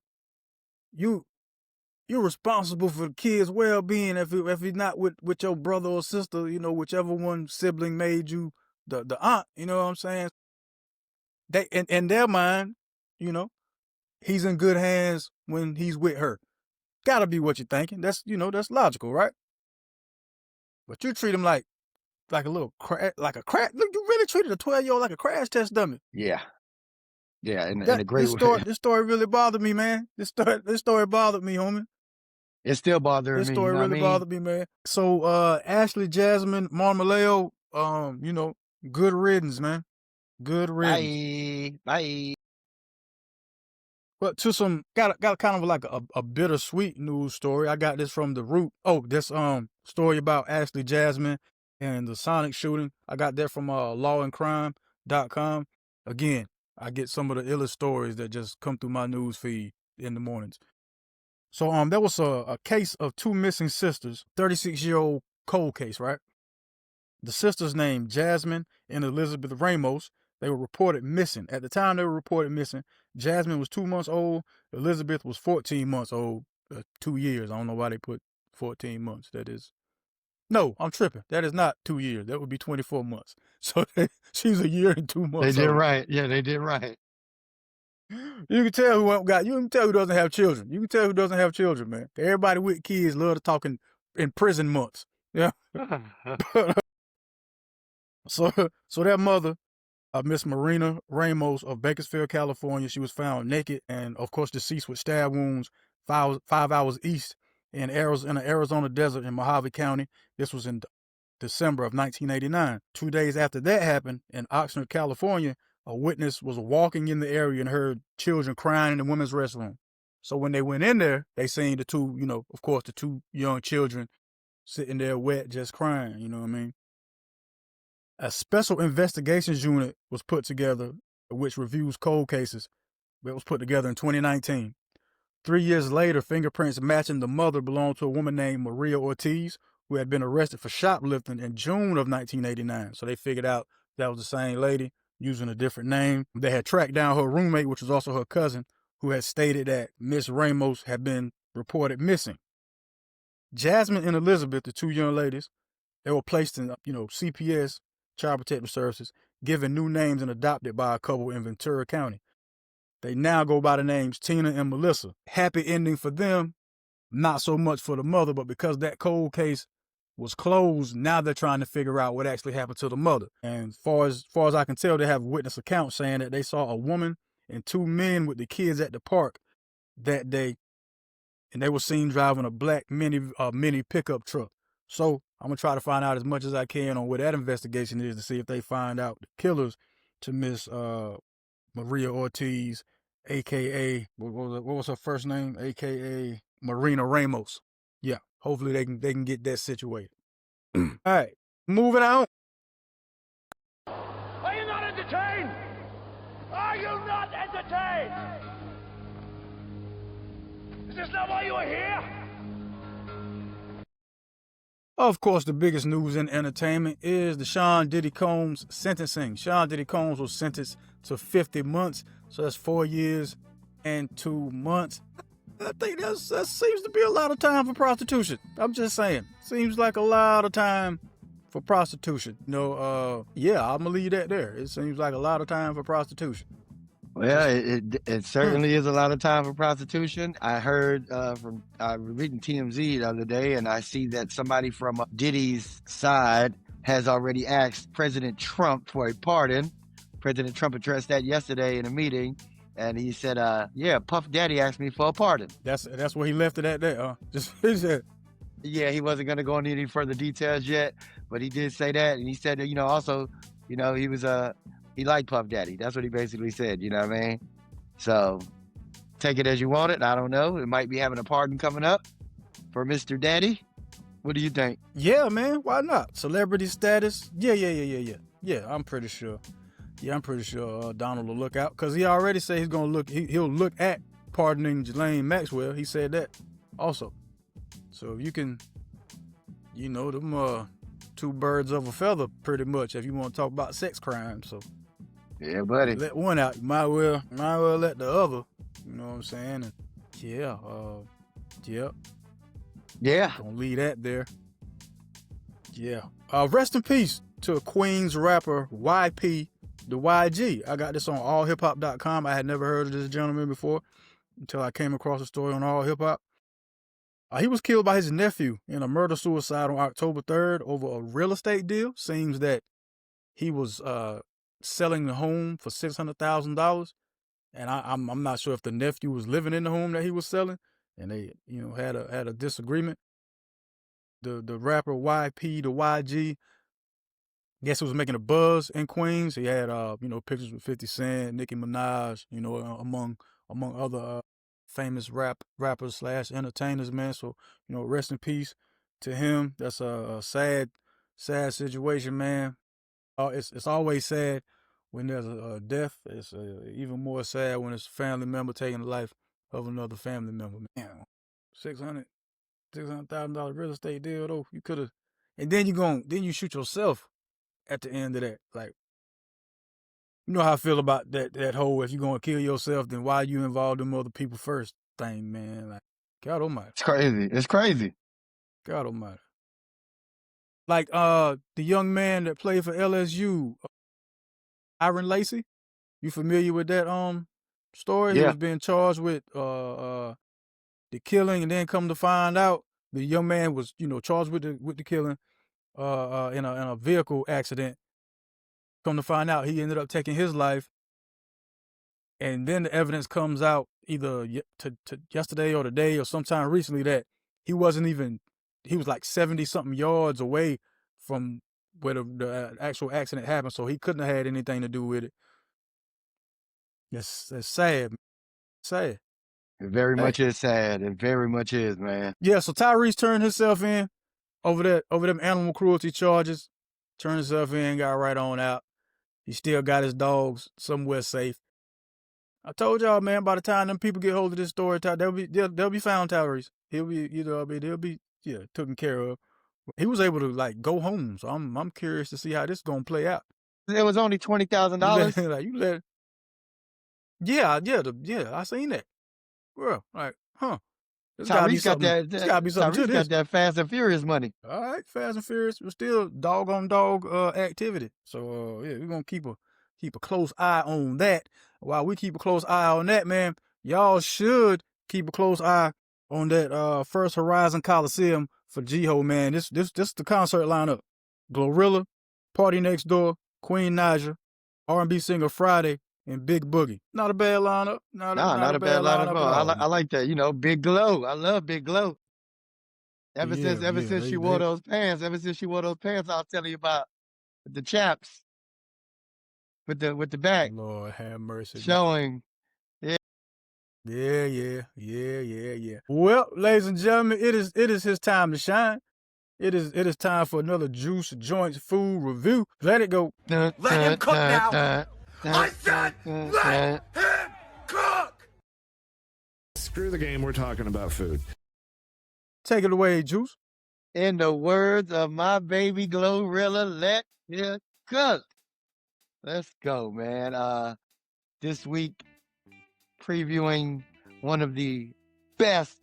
you're responsible for the kid's well-being if he's not with your brother or sister, you know, whichever one sibling made you the aunt, you know what I'm saying? They in their mind, you know, he's in good hands when he's with her. Gotta be what you're thinking. That's, you know, that's logical, right? But you treat him like a little like a crash. Look, you really treated a 12-year-old like a crash test dummy. Yeah. Yeah, in That a great way. this story really bothered me, man. This story bothered me, homie. It's still bothering This me, you story know what I really mean? bothered me, man. So Ashley Jasmine Marmaleo, you know, good riddance, man. Good riddance. Bye. But to some got kind of like a bittersweet news story. I got this from The Root. Oh, this story about Ashley Jasmine and the Sonic shooting. I got that from lawandcrime.com. Again, I get some of the illest stories that just come through my news feed in the mornings. So there was a case of two missing sisters, 36-year-old cold case, right? The sisters named Jasmine and Elizabeth Ramos. They were reported missing. At the time they were reported missing, Jasmine was 2 months old. Elizabeth was 14 months old. 2 years. I don't know why they put 14 months. That is... No, I'm tripping. That is not 2 years. That would be 24 months. So she's a year and 2 months They did old. right. Yeah, they did right. You can tell you can tell who doesn't have children. You can tell who doesn't have children, man. Everybody with kids love to talk in prison months. Yeah. So that mother, Miss Marina Ramos of Bakersfield, California, she was found naked and, of course, deceased with stab wounds 5 hours east in an Arizona desert in Mojave County. This was in December of 1989. 2 days after that happened, in Oxnard, California, a witness was walking in the area and heard children crying in the women's restroom. So when they went in there, they seen the two, you know, of course, the two young children sitting there wet, just crying, you know what I mean? A special investigations unit was put together, which reviews cold cases. It was put together in 2019. 3 years later, fingerprints matching the mother belonged to a woman named Maria Ortiz, who had been arrested for shoplifting in June of 1989. So they figured out that was the same lady using a different name. They had tracked down her roommate, which was also her cousin, who had stated that Miss Ramos had been reported missing. Jasmine and Elizabeth, the two young ladies, they were placed in, CPS, Child Protective Services, given new names and adopted by a couple in Ventura County. They now go by the names Tina and Melissa. Happy ending for them, not so much for the mother, but because that cold case was closed, now they're trying to figure out what actually happened to the mother. And as far as I can tell, they have witness accounts saying that they saw a woman and two men with the kids at the park that day, and they were seen driving a black mini pickup truck. So I'm gonna try to find out as much as I can on what that investigation is to see if they find out the killers to Miss Maria Ortiz, aka what was her first name, aka Marina Ramos. Yeah, hopefully they can get that situated. All right, moving on. Are you not entertained? Are you not entertained? Is this not why you are here? Of course, the biggest news in entertainment is the Sean Diddy Combs sentencing. Sean Diddy Combs was sentenced to 50 months, so that's 4 years and 2 months. I think that seems to be a lot of time for prostitution. I'm just saying. Seems like a lot of time for prostitution. Yeah, I'm gonna leave that there. It seems like a lot of time for prostitution. Well, it certainly is a lot of time for prostitution. I heard I was reading TMZ the other day, and I see that somebody from Diddy's side has already asked President Trump for a pardon. President Trump addressed that yesterday in a meeting, and he said, "Yeah, Puff Daddy asked me for a pardon." That's where he left it at there. Just he said, yeah, he wasn't going to go into any further details yet, but he did say that, and he said, also, he was he liked Puff Daddy. That's what he basically said, you know what I mean? So take it as you want it. I don't know. It might be having a pardon coming up for Mr. Daddy. What do you think? Yeah, man. Why not? Celebrity status. Yeah. Yeah, I'm pretty sure. Yeah, I'm pretty sure Donald will look out, because he already said he's going to look. He'll look at pardoning Ghislaine Maxwell. He said that also. So you can, them two birds of a feather pretty much if you want to talk about sex crimes. So yeah, buddy. Let one out. You might well let the other. You know what I'm saying? And yeah. Yep. Yeah. Gonna leave that there. Yeah. Rest in peace to Queens rapper YP the YG. I got this on allhiphop.com. I had never heard of this gentleman before until I came across the story on All Hip Hop. He was killed by his nephew in a murder-suicide on October 3rd over a real estate deal. Seems that he was selling the home for $600,000, and I'm not sure if the nephew was living in the home that he was selling, and they had a disagreement. The rapper YP the YG, guess he was making a buzz in Queens. He had pictures with 50 Cent, Nicki Minaj, among other famous rappers / entertainers, man. So, rest in peace to him. That's a sad situation, man. It's always sad when there's a death. It's even more sad when it's a family member taking the life of another family member. Man, $600,000 real estate deal though. You could have, and then you shoot yourself at the end of that. Like, you know how I feel about that whole, if you're gonna kill yourself, then why you involve them other people first thing, man. Like, God almighty. It's crazy. God almighty. Like the young man that played for LSU, Iron Lacey. You familiar with that story? Yeah. He was being charged with the killing, and then come to find out the young man was, charged with the killing in a vehicle accident. Come to find out, he ended up taking his life, and then the evidence comes out either to yesterday or today or sometime recently that he was like 70-something yards away from where the actual accident happened, so he couldn't have had anything to do with it. It's sad, man. Sad. It very much is sad. It very much is, man. Yeah, so Tyrese turned himself in over them animal cruelty charges. Turned himself in, got right on out. He still got his dogs somewhere safe. I told y'all, man, by the time them people get hold of this story, they'll be found, Tyrese. He'll be, they'll be taken care of. He was able to like go home, so I'm curious to see how this is gonna play out. It was only $20,000. Like you let. Yeah, I seen that. Well, like, huh? There's gotta be something. There's gotta be something to this. Got that Fast and Furious money. All right, Fast and Furious, but still dog on dog activity. So we're gonna keep a close eye on that. While we keep a close eye on that, man, y'all should keep a close eye on that First Horizon Coliseum for GHOE, man. This the concert lineup: Glorilla, Party Next Door, Queen Naija, R&B singer Friday, and Big Boogie. Not a bad lineup. Not a bad lineup at all. I like that. Big Glow. I love Big Glow. Ever since she wore those pants, I was telling you about the chaps with the back. Lord have mercy. Showing. Yeah. Well, ladies and gentlemen, it is his time to shine. It is time for another Juice Joints food review. Let it go. Let him cook now. I said let him cook. Screw the game. We're talking about food. Take it away, Juice. In the words of my baby Glorilla, let him cook. Let's go, man. This week, previewing one of the best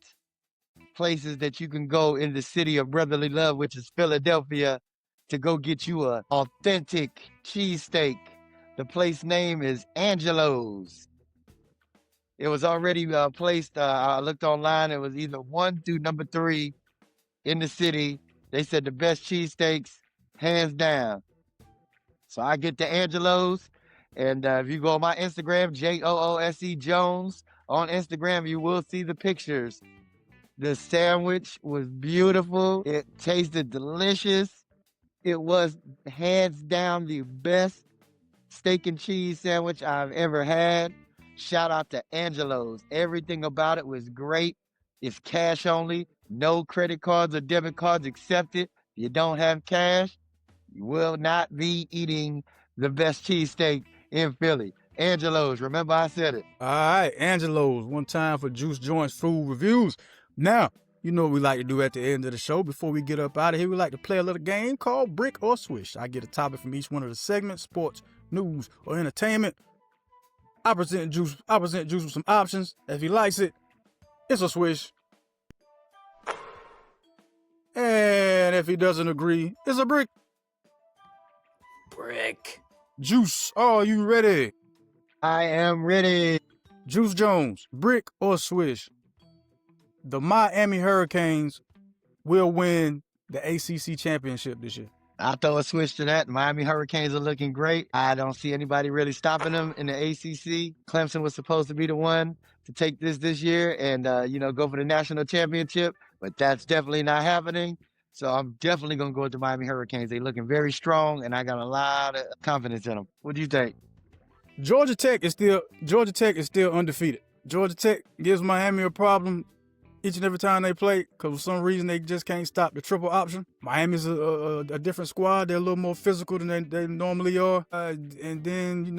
places that you can go in the city of brotherly love, which is Philadelphia, to go get you an authentic cheesesteak. The place name is Angelo's. It was already placed. I looked online. It was either 1 through number 3 in the city. They said the best cheesesteaks, hands down. So I get to Angelo's. And if you go on my Instagram, JOOSE Jones, on Instagram, you will see the pictures. The sandwich was beautiful. It tasted delicious. It was hands down the best steak and cheese sandwich I've ever had. Shout out to Angelo's. Everything about it was great. It's cash only. No credit cards or debit cards accepted. If you don't have cash, you will not be eating the best cheesesteak in Philly. Angelo's. Remember I said it. All right, Angelo's. One time for Juice Joints food reviews. Now, you know what we like to do at the end of the show. Before we get up out of here, we like to play a little game called Brick or Swish. I get a topic from each one of the segments: sports, news, or entertainment. I present Juice with some options. If he likes it, it's a swish. And if he doesn't agree, it's a brick. Brick. Juice, are you ready? I am ready. Juice Jones, brick or swish? The Miami Hurricanes will win the ACC championship this year. I'll throw a switch to that. Miami Hurricanes are looking great. I don't see anybody really stopping them in the ACC. Clemson was supposed to be the one to take this year and, go for the national championship, but that's definitely not happening. So I'm definitely going to go with the Miami Hurricanes. They're looking very strong, and I got a lot of confidence in them. What do you think? Georgia Tech is still undefeated. Georgia Tech gives Miami a problem each and every time they play because for some reason they just can't stop the triple option. Miami's a different squad. They're a little more physical than they normally are. And then,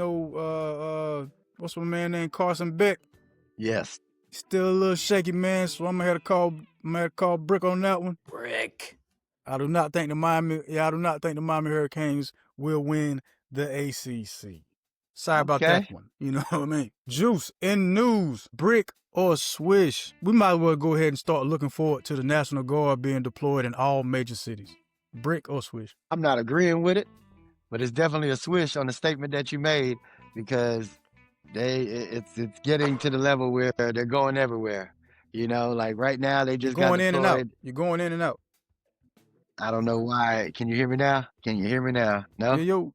what's my man named Carson Beck? Yes. Still a little shaky, man, so I'm gonna have to call brick on that one. Brick. I do not think the Miami Hurricanes will win the ACC. Sorry about that one. You know what I mean? Juice, in news, brick or swish? We might as well go ahead and start looking forward to the National Guard being deployed in all major cities. Brick or swish? I'm not agreeing with it, but it's definitely a swish on the statement that you made because it's getting to the level where they're going everywhere. Like right now they just You're going got in and out. deployed. You're going in and out. I don't know why. Can you hear me now? No? Yeah, yo.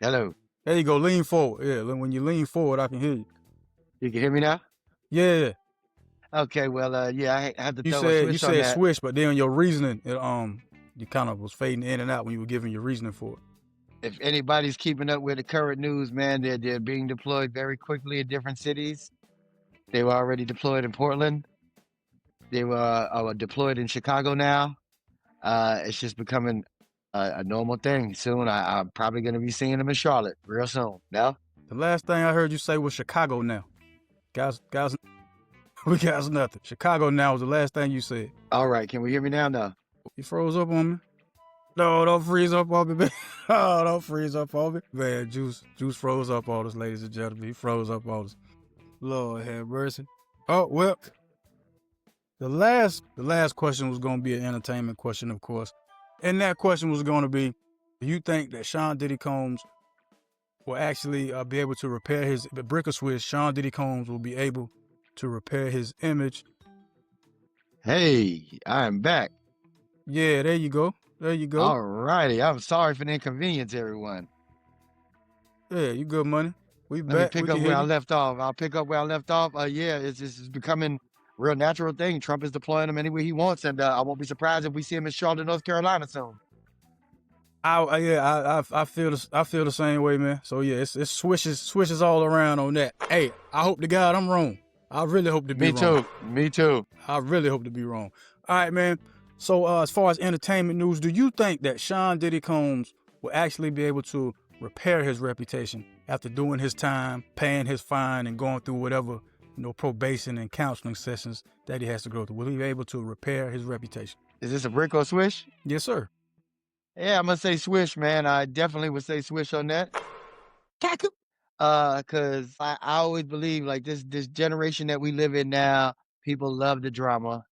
Hello. There you go. Lean forward. Yeah, when you lean forward, I can hear you. You can hear me now? Yeah. Okay, well, I had to You throw a said switch you on said that. swish, but then your reasoning, you kind of was fading in and out when you were giving your reasoning for it. If anybody's keeping up with the current news, man, they're being deployed very quickly in different cities. They were already deployed in Portland. They were deployed in Chicago now. It's just becoming a normal thing. Soon, I'm probably going to be seeing them in Charlotte real soon. No? The last thing I heard you say was Chicago now. Guys, we got nothing. Chicago now was the last thing you said. All right, can we hear me now? No. You froze up on me? No, don't freeze up on me, man. Oh, don't freeze up on me. Man, Juice froze up on us, ladies and gentlemen. He froze up on us. Lord have mercy. Oh, well, the last question was going to be an entertainment question, of course. And that question was going to be, do you think that Sean Diddy Combs will actually be able to repair his brick or swish? Sean Diddy Combs will be able to repair his image. Hey, I'm back. Yeah, there you go. All righty. I'm sorry for the inconvenience, everyone. Yeah, you good, money. We Let back. me pick up where I left off. I'll pick up where I left off. It's becoming a real natural thing. Trump is deploying them anywhere he wants, and I won't be surprised if we see him in Charlotte, North Carolina soon. I feel the same way, man. So yeah, it's swishes all around on that. Hey, I hope to God I'm wrong. I really hope to be wrong. Me too. I really hope to be wrong. All right, man. So as far as entertainment news, do you think that Sean Diddy Combs will actually be able to repair his reputation after doing his time, paying his fine, and going through whatever probation and counseling sessions that he has to go through? Will he be able to repair his reputation? Is this a brick or swish? Yes, sir. Yeah, I'm gonna say swish, man. I definitely would say swish on that. Cause I always believe like this generation that we live in now, people love the drama.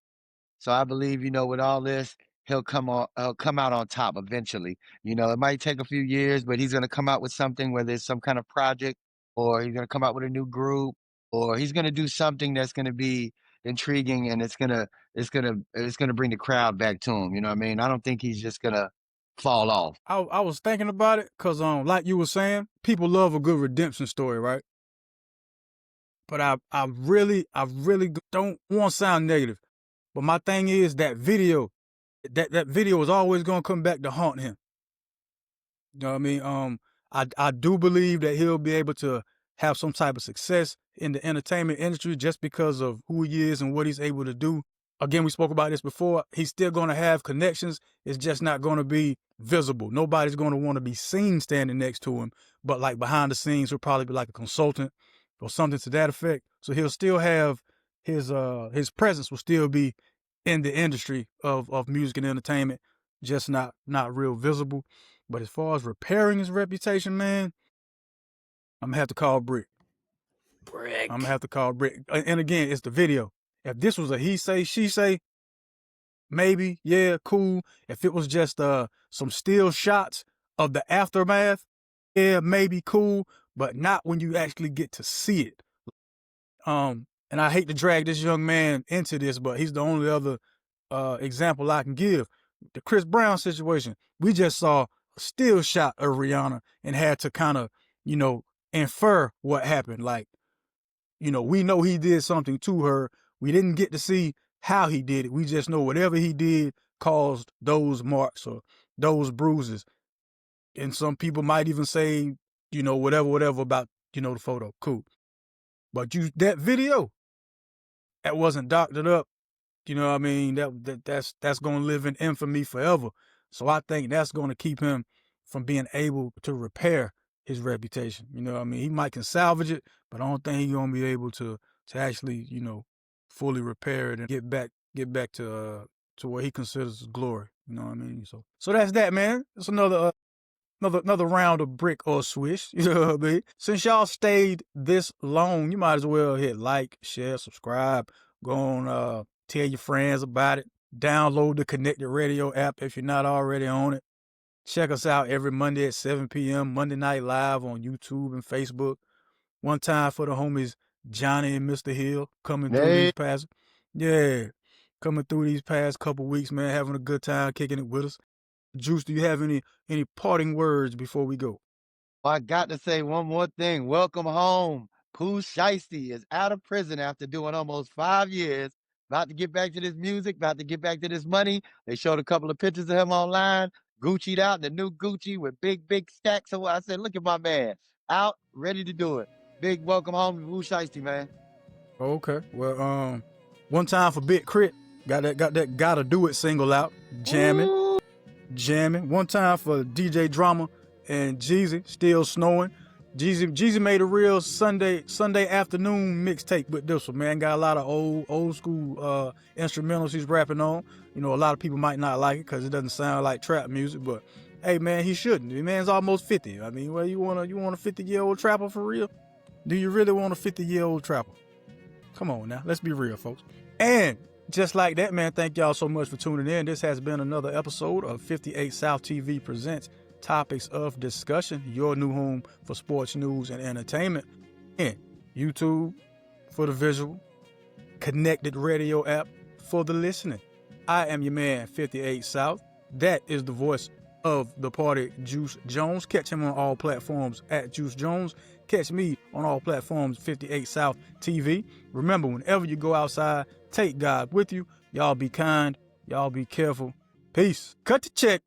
So I believe, with all this, he'll come out on top eventually. It might take a few years, but he's gonna come out with something, whether it's some kind of project, or he's gonna come out with a new group, or he's gonna do something that's gonna be intriguing and it's gonna bring the crowd back to him. You know what I mean? I don't think he's just gonna fall off. I was thinking about it because like you were saying, people love a good redemption story, right? But I really don't want to sound negative. But my thing is that video is always gonna come back to haunt him. You know what I mean? I do believe that he'll be able to have some type of success in the entertainment industry just because of who he is and what he's able to do. Again, we spoke about this before. He's still gonna have connections. It's just not gonna be visible. Nobody's gonna want to be seen standing next to him. But like behind the scenes, he'll probably be like a consultant or something to that effect. So he'll still have his presence will still be in the industry of music and entertainment, just not real visible. But as far as repairing his reputation, man, I'm gonna have to call Brick. Brick. I'm gonna have to call Brick. And again, it's the video. If this was a he say, she say, maybe, yeah, cool. If it was just some still shots of the aftermath, yeah, maybe cool, but not when you actually get to see it. And I hate to drag this young man into this, but he's the only other example I can give. The Chris Brown situation, we just saw a still shot of Rihanna and had to kind of, infer what happened. Like, we know he did something to her. We didn't get to see how he did it. We just know whatever he did caused those marks or those bruises. And some people might even say, whatever about, the photo. Cool. But that video, that wasn't doctored up. You know what I mean? That's going to live in infamy forever. So I think that's going to keep him from being able to repair his reputation. You know what I mean? He might can salvage it, but I don't think he's going to be able to actually, fully repair it and get back to what he considers glory. You know what I mean? So that's that, man. It's another round of brick or swish. You know what I mean? Since y'all stayed this long, you might as well hit like, share, subscribe, go on, tell your friends about it. Download the Connected Radio app if you're not already on it. Check us out every Monday at 7 p.m. Monday Night Live on YouTube and Facebook. One time for the homies Johnny and Mr. Hill coming through these past couple weeks, man, having a good time kicking it with us. Juice, do you have any parting words before we go? I got to say one more thing. Welcome home. Pooh Shiesty is out of prison after doing almost 5 years. About to get back to this music, about to get back to this money. They showed a couple of pictures of him online, Gucci'd out, the new Gucci with big stacks. So I said, look at my man, out, ready to do it. Big welcome home to Pooh Shiesty, man. Okay. Well, one time for Big Crit, got that Gotta Do It single out, jamming. One time for DJ Drama and Jeezy, Still Snowing. Jeezy made a real Sunday afternoon mixtape with this one, man. Got a lot of old school instrumentals he's rapping on. A lot of people might not like it because it doesn't sound like trap music, but hey, man, he shouldn't. The man's almost 50. I mean, well, you want a 50-year-old trapper for real? Do you really want a 50-year-old trapper? Come on now, let's be real, folks. And just like that, man, thank y'all so much for tuning in. This has been another episode of 58South TV Presents Topics of Discussion, your new home for sports news and entertainment. And YouTube for the visual, Connected Radio app for the listening. I am your man, 58South. That is the voice of the party, Juice Jones. Catch him on all platforms at Juice Jones. Catch me on all platforms, 58South TV. Remember, whenever you go outside, take God with you. Y'all be kind. Y'all be careful. Peace. Cut the check.